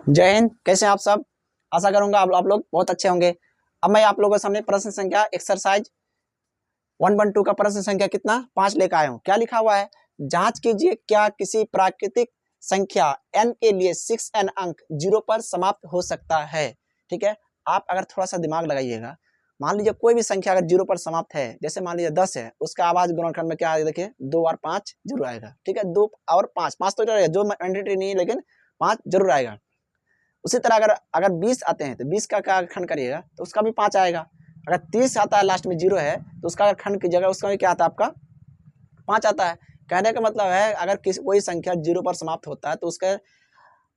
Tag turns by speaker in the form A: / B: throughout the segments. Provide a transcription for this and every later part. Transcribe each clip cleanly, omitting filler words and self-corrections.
A: जय हिंद। कैसे हैं आप सब? आशा करूंगा आप लोग बहुत अच्छे होंगे। अब मैं आप लोगों के सामने प्रश्न संख्या एक्सरसाइज 112 का प्रश्न संख्या कितना 5 लेकर आया हूँ। क्या लिखा हुआ है? जांच कीजिए क्या किसी प्राकृतिक संख्या n के लिए 6n अंक 0 पर समाप्त हो सकता है। ठीक है, आप अगर थोड़ा सा दिमाग लगाइएगा, मान लीजिए कोई भी संख्या अगर 0 पर समाप्त है, जैसे मान लीजिए 10 है, उसका आवाज गुणनखंड में क्या आएगा? देखिए 2 और 5 जरूर आएगा। ठीक है, 2 और 5 तो जरूर, जो मैंडेटरी नहीं है लेकिन 5 जरूर आएगा। उसी तरह अगर 20 आते हैं तो 20 का क्या खंड करिएगा तो उसका भी 5 आएगा। अगर 30 आता है, लास्ट में 0 है, तो उसका अगर खंड कीजिएगा उसका भी क्या आता है? आपका 5 आता है। कहने का मतलब है अगर कोई संख्या 0 पर समाप्त होता है तो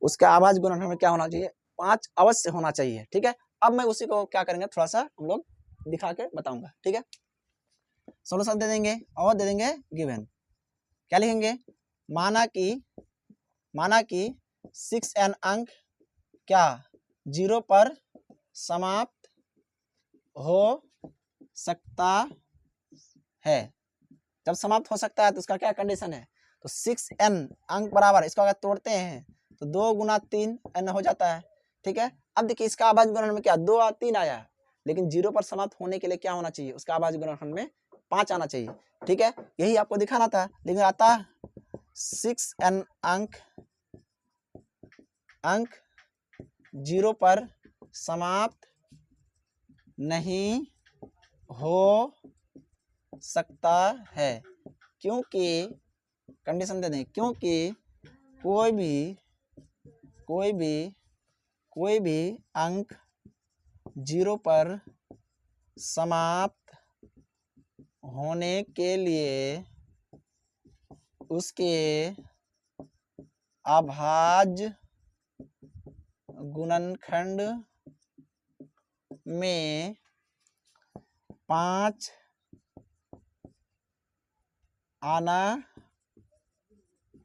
A: उसका आवाज गुणनखंड में क्या होना चाहिए? 5 अवश्य होना चाहिए। ठीक है, अब मैं उसी को क्या करेंगे, थोड़ा सा हम लोग दिखा के बताऊंगा। ठीक है, सोल्यूशन दे देंगे और दे देंगे गिवन। क्या लिखेंगे? माना कि 6n अंक क्या 0 पर समाप्त हो सकता है। जब समाप्त हो सकता है तो उसका क्या कंडीशन है? तो 6n अंक बराबर, इसको अगर तोड़ते हैं तो 2 गुना 3 n हो जाता है। ठीक है, अब देखिए इसका आवाज गुणनखंड में क्या 2 और 3 आया, लेकिन 0 पर समाप्त होने के लिए क्या होना चाहिए? उसका आवाज गुणनखंड में 5 आना चाहिए। ठीक है, यही आपको दिखाना था, लेकिन आता 6n अंक 0 पर समाप्त नहीं हो सकता है, क्योंकि कंडीशन दे दें, क्योंकि कोई भी अंक 0 पर समाप्त होने के लिए उसके अभाज्य गुणनखंड में 5 आना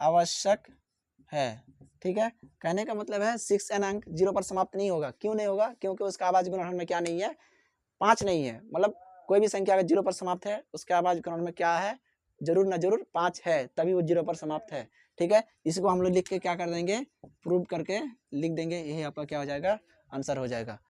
A: आवश्यक है। ठीक है, कहने का मतलब है 6n अंक 0 पर समाप्त नहीं होगा। क्यों नहीं होगा? क्योंकि उसका आवाज गुणनखंड में क्या नहीं है? 5 नहीं है। मतलब कोई भी संख्या अगर 0 पर समाप्त है, उसके आवाज गुणनखंड में क्या है? जरूर ना जरूर 5 है, तभी वो 0 पर समाप्त है। ठीक है, इसको हम लोग लिख के क्या कर देंगे? प्रूव करके लिख देंगे। यही आपका क्या हो जाएगा? आंसर हो जाएगा।